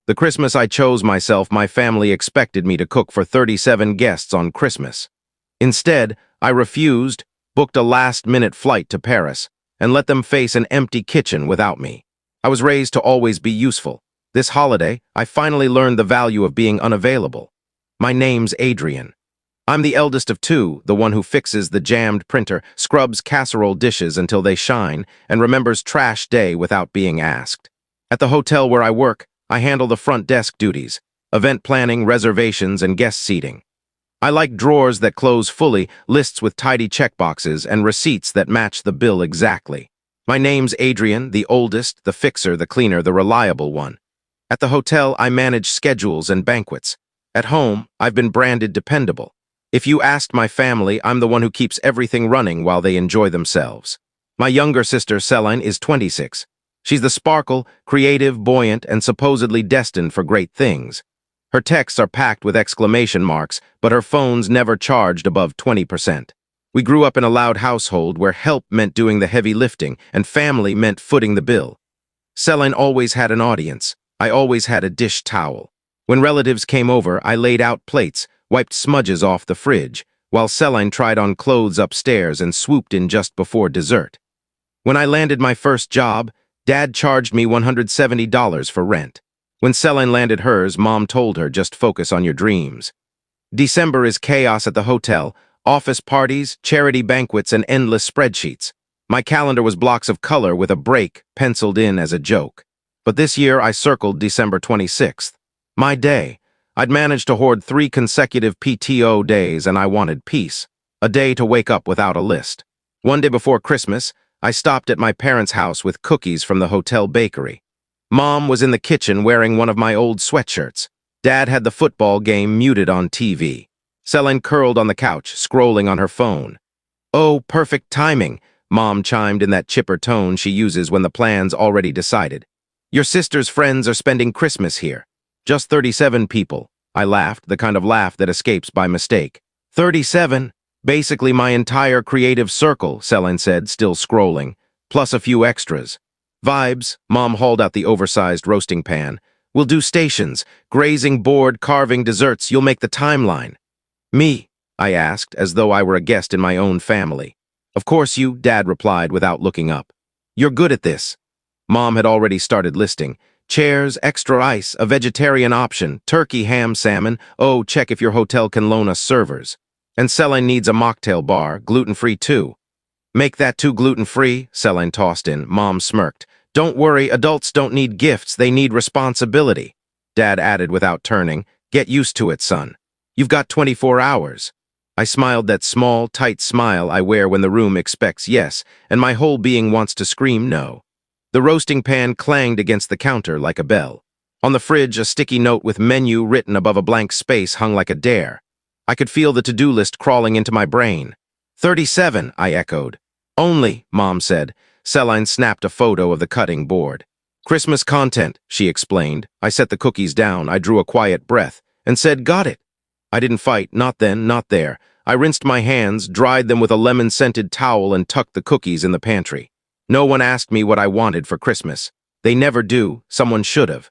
The Christmas I chose myself, my family expected me to cook for 37 guests on Christmas. Instead, I refused, booked a last-minute flight to Paris, and let them face an empty kitchen without me. I was raised to always be useful. This holiday, I finally learned the value of being unavailable. My name's Adrian. I'm the eldest of two, the one who fixes the jammed printer, scrubs casserole dishes until they shine, and remembers trash day without being asked. At the hotel where I work, I handle the front desk duties, event planning, reservations, and guest seating. I like drawers that close fully, lists with tidy checkboxes, and receipts that match the bill exactly. My name's Adrian, the oldest, the fixer, the cleaner, the reliable one. At the hotel, I manage schedules and banquets. At home, I've been branded dependable. If you asked my family, I'm the one who keeps everything running while they enjoy themselves. My younger sister, Celine, is 26. She's the sparkle, creative, buoyant, and supposedly destined for great things. Her texts are packed with exclamation marks, but her phone's never charged above 20%. We grew up in a loud household where help meant doing the heavy lifting and family meant footing the bill. Celine always had an audience. I always had a dish towel. When relatives came over, I laid out plates, wiped smudges off the fridge, while Celine tried on clothes upstairs and swooped in just before dessert. When I landed my first job, Dad charged me $170 for rent. When Celine landed hers, Mom told her, just focus on your dreams. December is chaos at the hotel, office parties, charity banquets, and endless spreadsheets. My calendar was blocks of color with a break penciled in as a joke. But this year I circled December 26th. My day. I'd managed to hoard 3 consecutive PTO days and I wanted peace. A day to wake up without a list. One day before Christmas, I stopped at my parents' house with cookies from the hotel bakery. Mom was in the kitchen wearing one of my old sweatshirts. Dad had the football game muted on TV. Celine curled on the couch, scrolling on her phone. "Oh, perfect timing," Mom chimed in that chipper tone she uses when the plan's already decided. "Your sister's friends are spending Christmas here." "Just 37 people," I laughed, the kind of laugh that escapes by mistake. 37? Basically my entire creative circle, Celine said, still scrolling, plus a few extras. "Vibes," Mom hauled out the oversized roasting pan. "We'll do stations, grazing board, carving desserts, you'll make the timeline." "Me?" I asked, as though I were a guest in my own family. "Of course you," Dad replied without looking up. "You're good at this." Mom had already started listing. Chairs, extra ice, a vegetarian option, turkey, ham, salmon. Oh, check if your hotel can loan us servers. And Celine needs a mocktail bar, gluten-free too. "Make that too gluten-free," Celine tossed in. Mom smirked. "Don't worry, adults don't need gifts, they need responsibility." Dad added without turning, "Get used to it, son. You've got 24 hours. I smiled that small, tight smile I wear when the room expects yes, and my whole being wants to scream no. The roasting pan clanged against the counter like a bell. On the fridge, a sticky note with menu written above a blank space hung like a dare. I could feel the to-do list crawling into my brain. 37, I echoed. "Only," Mom said. Celine snapped a photo of the cutting board. "Christmas content," she explained. I set the cookies down, I drew a quiet breath, and said, "Got it." I didn't fight, not then, not there. I rinsed my hands, dried them with a lemon-scented towel, and tucked the cookies in the pantry. No one asked me what I wanted for Christmas. They never do. Someone should have.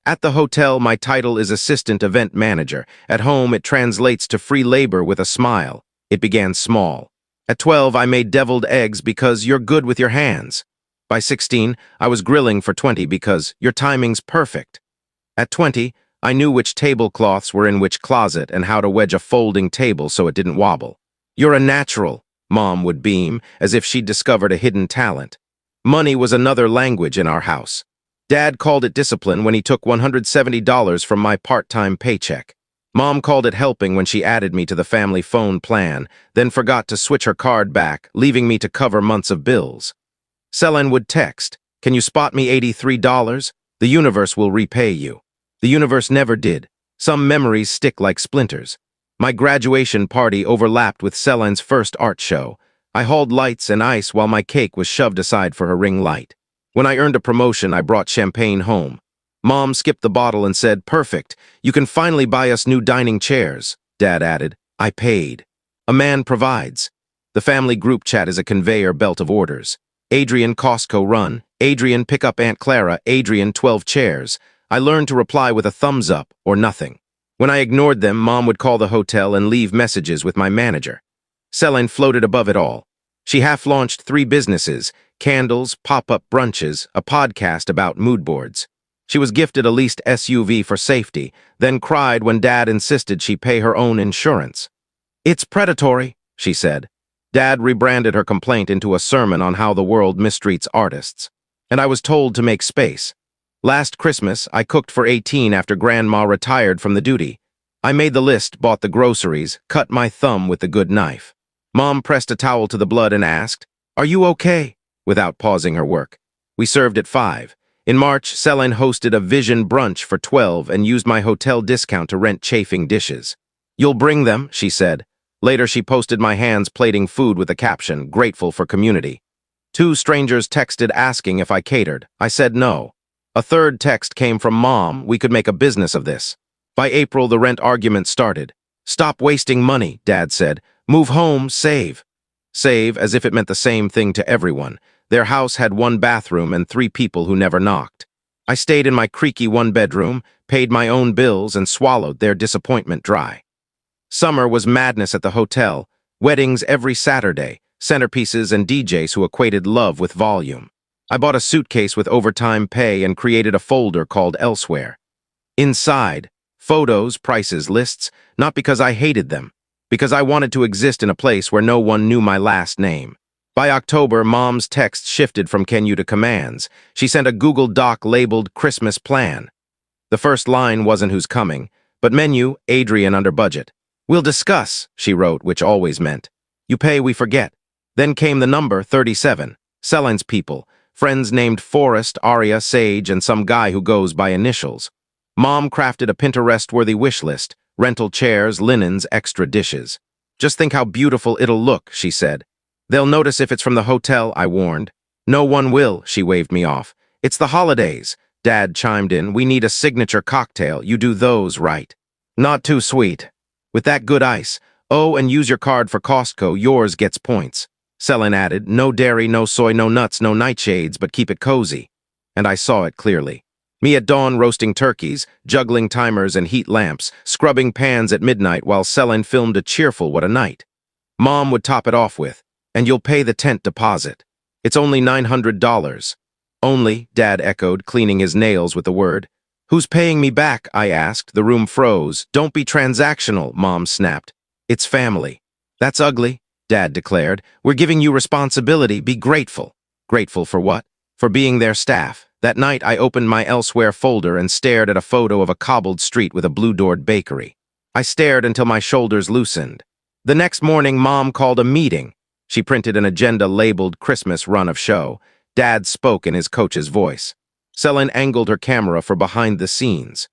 At the hotel, my title is Assistant Event Manager. At home, it translates to free labor with a smile. It began small. At 12, I made deviled eggs because you're good with your hands. By 16, I was grilling for 20 because your timing's perfect. At 20, I knew which tablecloths were in which closet and how to wedge a folding table so it didn't wobble. "You're a natural," Mom would beam, as if she'd discovered a hidden talent. Money was another language in our house. Dad called it discipline when he took $170 from my part-time paycheck. Mom called it helping when she added me to the family phone plan, then forgot to switch her card back, leaving me to cover months of bills. Celine would text, "Can you spot me $83? The universe will repay you." The universe never did. Some memories stick like splinters. My graduation party overlapped with Celine's first art show. I hauled lights and ice while my cake was shoved aside for her ring light. When I earned a promotion, I brought champagne home. Mom skipped the bottle and said, "Perfect. You can finally buy us new dining chairs." Dad added, "I paid." A man provides. The family group chat is a conveyor belt of orders. Adrian, Costco run. Adrian, pick up Aunt Clara. Adrian, 12 chairs. I learned to reply with a thumbs up or nothing. When I ignored them, Mom would call the hotel and leave messages with my manager. Celine floated above it all. She half-launched 3 businesses: candles, pop-up brunches, a podcast about mood boards. She was gifted a leased SUV for safety, then cried when Dad insisted she pay her own insurance. "It's predatory," she said. Dad rebranded her complaint into a sermon on how the world mistreats artists. And I was told to make space. Last Christmas, I cooked for 18 after Grandma retired from the duty. I made the list, bought the groceries, cut my thumb with the good knife. Mom pressed a towel to the blood and asked, "Are you okay?" without pausing her work. We served at 5. In March, Celine hosted a vision brunch for 12 and used my hotel discount to rent chafing dishes. "You'll bring them," she said. Later, she posted my hands plating food with the caption, "Grateful for community." 2 strangers texted asking if I catered. I said no. A third text came from Mom. We could make a business of this. By April, the rent argument started. "Stop wasting money," Dad said. "Move home, save." Save, as if it meant the same thing to everyone. Their house had 1 bathroom and 3 people who never knocked. I stayed in my creaky 1-bedroom, paid my own bills, and swallowed their disappointment dry. Summer was madness at the hotel. Weddings every Saturday, centerpieces and DJs who equated love with volume. I bought a suitcase with overtime pay and created a folder called Elsewhere. Inside, photos, prices, lists, not because I hated them, because I wanted to exist in a place where no one knew my last name. By October, Mom's text shifted from "can you" to commands. She sent a Google Doc labeled "Christmas Plan." The first line wasn't "who's coming," but menu, Adrian under budget. "We'll discuss," she wrote, which always meant, "You pay, we forget." Then came the number 37, Celine's people, friends named Forrest, Aria, Sage, and some guy who goes by initials. Mom crafted a Pinterest-worthy wish list: rental chairs, linens, extra dishes. "Just think how beautiful it'll look," she said. "They'll notice if it's from the hotel," I warned. "No one will," she waved me off. "It's the holidays," Dad chimed in. "We need a signature cocktail. You do those right. Not too sweet. With that good ice. Oh, and use your card for Costco. Yours gets points." Celine added, "No dairy, no soy, no nuts, no nightshades, but keep it cozy." And I saw it clearly. Me at dawn roasting turkeys, juggling timers and heat lamps, scrubbing pans at midnight while Celine filmed a cheerful "What a Night." Mom would top it off with, "And you'll pay the tent deposit. It's only $900. "Only," Dad echoed, cleaning his nails with the word. "Who's paying me back?" I asked. The room froze. "Don't be transactional," Mom snapped. "It's family." "That's ugly," Dad declared. "We're giving you responsibility. Be grateful." Grateful for what? For being their staff. That night, I opened my Elsewhere folder and stared at a photo of a cobbled street with a blue-doored bakery. I stared until my shoulders loosened. The next morning, Mom called a meeting. She printed an agenda labeled "Christmas Run of Show." Dad spoke in his coach's voice. Celine angled her camera for behind the scenes.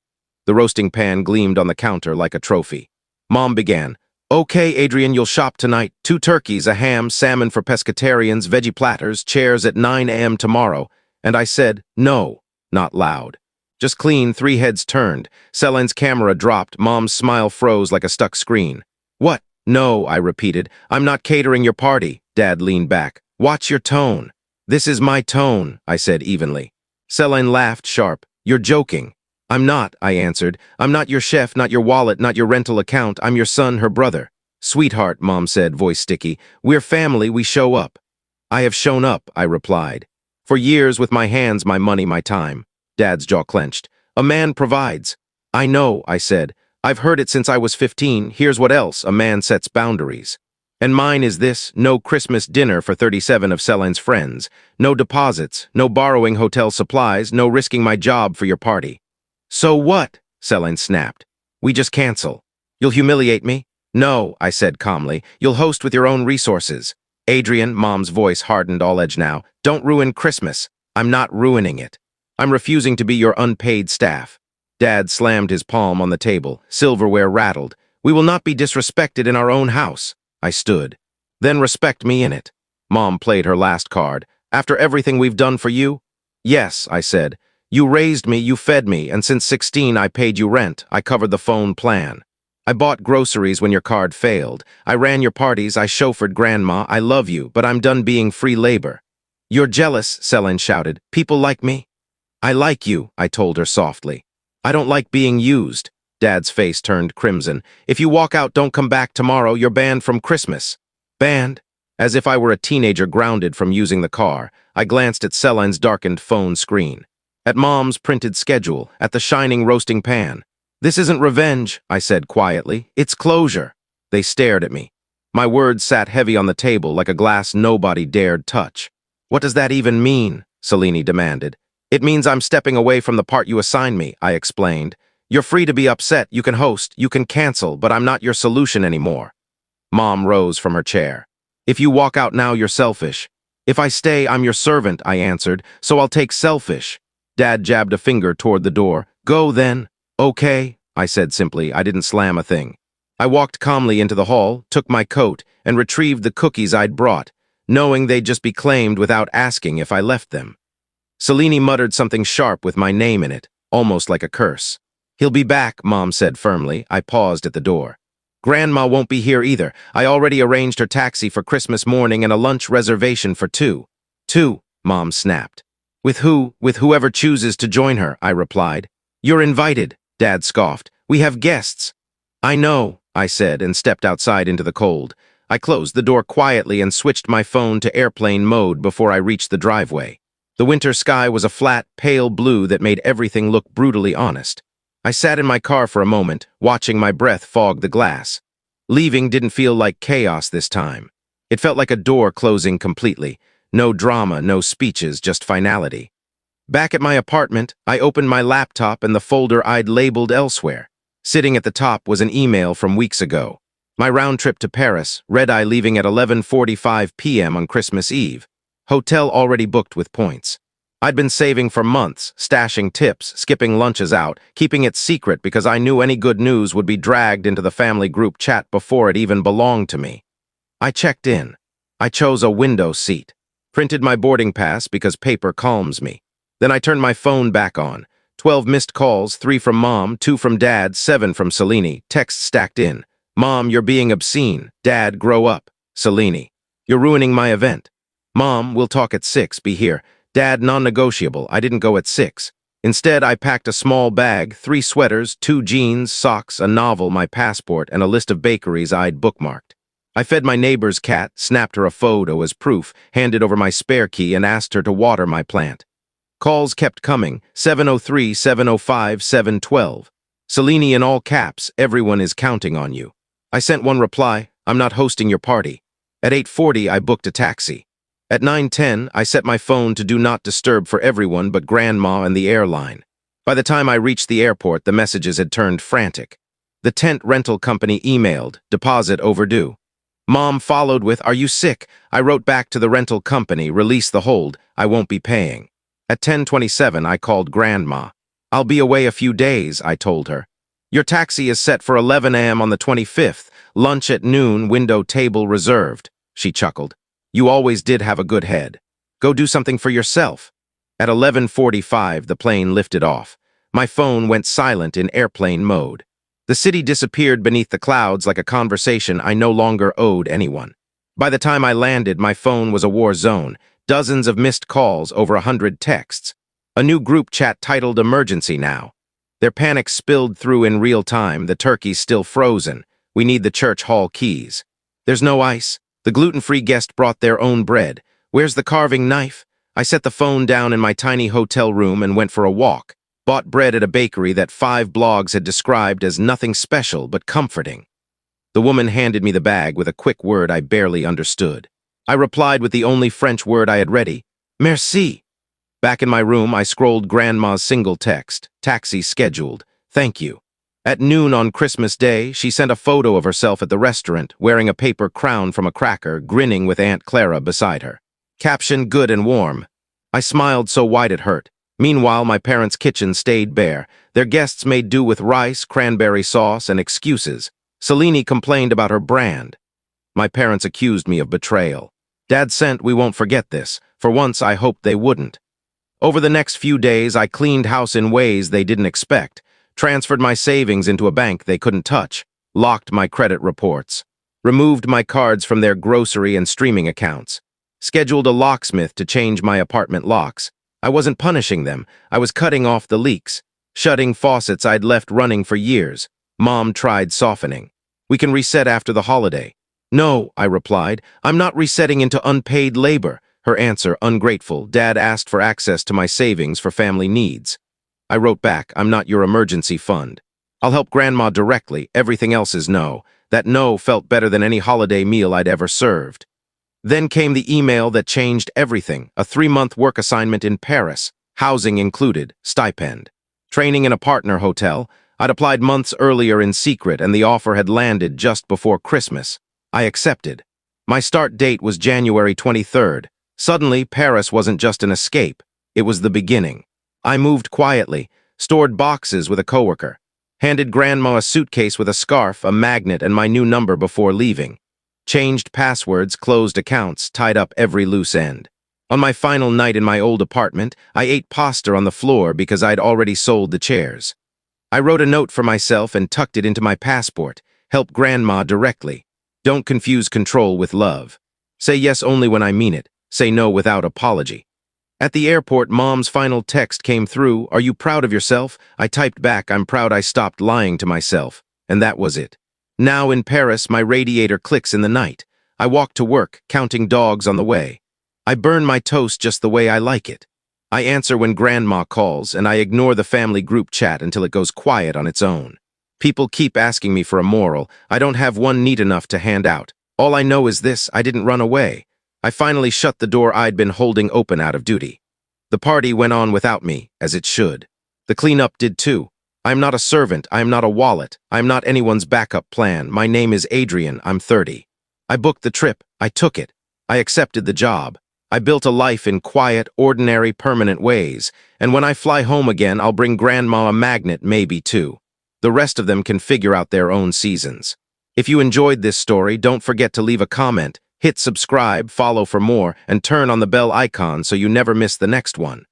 The roasting pan gleamed on the counter like a trophy. Mom began, "Okay, Adrian, you'll shop tonight. 2 turkeys, a ham, salmon for pescatarians, veggie platters, chairs at 9 a.m. tomorrow." And I said, "No," not loud. Just clean, 3 heads turned. Celine's camera dropped. Mom's smile froze like a stuck screen. "What?" "No," I repeated. "I'm not catering your party." Dad leaned back. "Watch your tone." "This is my tone," I said evenly. Celine laughed sharp. "You're joking." "I'm not," I answered. "I'm not your chef, not your wallet, not your rental account. I'm your son, her brother." "Sweetheart," Mom said, voice sticky. "We're family, we show up." "I have shown up," I replied. "For years with my hands, my money, my time." Dad's jaw clenched. "A man provides." "I know," I said. "I've heard it since I was 15. Here's what else: a man sets boundaries. And mine is this: no Christmas dinner for 37 of Celine's friends, no deposits, no borrowing hotel supplies, no risking my job for your party." "So what?" Celine snapped. "We just cancel." "You'll humiliate me?" "No," I said calmly. "You'll host with your own resources." "Adrian," Mom's voice hardened all edge now, "don't ruin Christmas." "I'm not ruining it. I'm refusing to be your unpaid staff." Dad slammed his palm on the table. Silverware rattled. "We will not be disrespected in our own house." I stood. "Then respect me in it." Mom played her last card. "After everything we've done for you?" "Yes," I said. "You raised me, you fed me, and since 16 I paid you rent. I covered the phone plan. I bought groceries when your card failed. I ran your parties, I chauffeured Grandma. I love you, but I'm done being free labor." "You're jealous," Celine shouted. "People like me." "I like you," I told her softly. I don't like being used. Dad's face turned crimson. If you walk out, don't come back tomorrow, you're banned from Christmas. Banned? As if I were a teenager grounded from using the car, I glanced at Celine's darkened phone screen. At Mom's printed schedule, at the shining roasting pan. This isn't revenge, I said quietly. It's closure. They stared at me. My words sat heavy on the table like a glass nobody dared touch. What does that even mean? Selene demanded. It means I'm stepping away from the part you assigned me, I explained. You're free to be upset, you can host, you can cancel, but I'm not your solution anymore. Mom rose from her chair. If you walk out now, you're selfish. If I stay, I'm your servant, I answered, so I'll take selfish. Dad jabbed a finger toward the door. Go then. Okay, I said simply. I didn't slam a thing. I walked calmly into the hall, took my coat, and retrieved the cookies I'd brought, knowing they'd just be claimed without asking if I left them. Selene muttered something sharp with my name in it, almost like a curse. He'll be back, Mom said firmly. I paused at the door. Grandma won't be here either. I already arranged her taxi for Christmas morning and a lunch reservation for two. Two, Mom snapped. With who? With whoever chooses to join her, I replied. You're invited, Dad scoffed. We have guests. I know, I said and stepped outside into the cold. I closed the door quietly and switched my phone to airplane mode before I reached the driveway. The winter sky was a flat, pale blue that made everything look brutally honest. I sat in my car for a moment, watching my breath fog the glass. Leaving didn't feel like chaos this time. It felt like a door closing completely. No drama, no speeches, just finality. Back at my apartment, I opened my laptop and the folder I'd labeled elsewhere. Sitting at the top was an email from weeks ago. My round trip to Paris, red-eye leaving at 11:45 p.m. on Christmas Eve. Hotel already booked with points. I'd been saving for months, stashing tips, skipping lunches out, keeping it secret because I knew any good news would be dragged into the family group chat before it even belonged to me. I checked in. I chose a window seat. Printed my boarding pass because paper calms me. Then I turned my phone back on. 12 missed calls, 3 from Mom, 2 from Dad, 7 from Selene. Texts stacked in. Mom, you're being obscene. Dad, grow up. Selene, you're ruining my event. Mom, we'll talk at 6, be here. Dad, non-negotiable. I didn't go at 6. Instead, I packed a small bag, 3 sweaters, 2 jeans, socks, a novel, my passport, and a list of bakeries I'd bookmarked. I fed my neighbor's cat, snapped her a photo as proof, handed over my spare key, and asked her to water my plant. Calls kept coming, 703, 705, 712. Selene in all caps, everyone is counting on you. I sent one reply, I'm not hosting your party. At 8:40, I booked a taxi. At 9:10, I set my phone to do not disturb for everyone but Grandma and the airline. By the time I reached the airport, the messages had turned frantic. The tent rental company emailed, deposit overdue. Mom followed with, are you sick? I wrote back to the rental company, release the hold, I won't be paying. At 10:27, I called Grandma. I'll be away a few days, I told her. Your taxi is set for 11 a.m. on the 25th, lunch at noon, window table reserved. She chuckled. You always did have a good head. Go do something for yourself. At 11:45, the plane lifted off. My phone went silent in airplane mode. The city disappeared beneath the clouds like a conversation I no longer owed anyone. By the time I landed, my phone was a war zone. Dozens of missed calls, over 100 texts. A new group chat titled Emergency Now. Their panic spilled through in real time, the turkey's still frozen. We need the church hall keys. There's no ice. The gluten-free guest brought their own bread. Where's the carving knife? I set the phone down in my tiny hotel room and went for a walk. Bought bread at a bakery that 5 blogs had described as nothing special but comforting. The woman handed me the bag with a quick word I barely understood. I replied with the only French word I had ready, merci. Back in my room, I scrolled Grandma's single text, taxi scheduled, thank you. At noon on Christmas Day, she sent a photo of herself at the restaurant, wearing a paper crown from a cracker, grinning with Aunt Clara beside her. Caption, good and warm. I smiled so wide it hurt. Meanwhile, my parents' kitchen stayed bare. Their guests made do with rice, cranberry sauce, and excuses. Selene complained about her brand. My parents accused me of betrayal. Dad sent, we won't forget this. For once, I hoped they wouldn't. Over the next few days, I cleaned house in ways they didn't expect, transferred my savings into a bank they couldn't touch, locked my credit reports, removed my cards from their grocery and streaming accounts, scheduled a locksmith to change my apartment locks. I wasn't punishing them, I was cutting off the leaks. shutting faucets I'd left running for years. Mom tried softening. We can reset after the holiday. No, I replied. I'm not resetting into unpaid labor. Her answer, ungrateful. Dad asked for access to my savings for family needs. I wrote back, I'm not your emergency fund. I'll help Grandma directly. Everything else is no. That no felt better than any holiday meal I'd ever served. Then came the email that changed everything. A 3-month work assignment in Paris. Housing included. Stipend. Training in a partner hotel. I'd applied months earlier in secret and the offer had landed just before Christmas. I accepted. My start date was January 23rd. Suddenly, Paris wasn't just an escape. It was the beginning. I moved quietly, stored boxes with a coworker, handed Grandma a suitcase with a scarf, a magnet, and my new number before leaving. Changed passwords, closed accounts, tied up every loose end. On my final night in my old apartment, I ate pasta on the floor because I'd already sold the chairs. I wrote a note for myself and tucked it into my passport. Help Grandma directly. Don't confuse control with love. Say yes only when I mean it. Say no without apology. At the airport, Mom's final text came through. Are you proud of yourself? I typed back, I'm proud I stopped lying to myself. And that was it. Now in Paris, my radiator clicks in the night. I walk to work, counting dogs on the way. I burn my toast just the way I like it. I answer when Grandma calls, and I ignore the family group chat until it goes quiet on its own. People keep asking me for a moral. I don't have one neat enough to hand out. All I know is this, I didn't run away. I finally shut the door I'd been holding open out of duty. The party went on without me, as it should. The cleanup did too. I am not a servant, I am not a wallet, I am not anyone's backup plan. My name is Adrian, I'm 30. I booked the trip, I took it. I accepted the job. I built a life in quiet, ordinary, permanent ways, and when I fly home again, I'll bring Grandma a magnet, maybe two. The rest of them can figure out their own seasons. If you enjoyed this story, don't forget to leave a comment, hit subscribe, follow for more, and turn on the bell icon so you never miss the next one.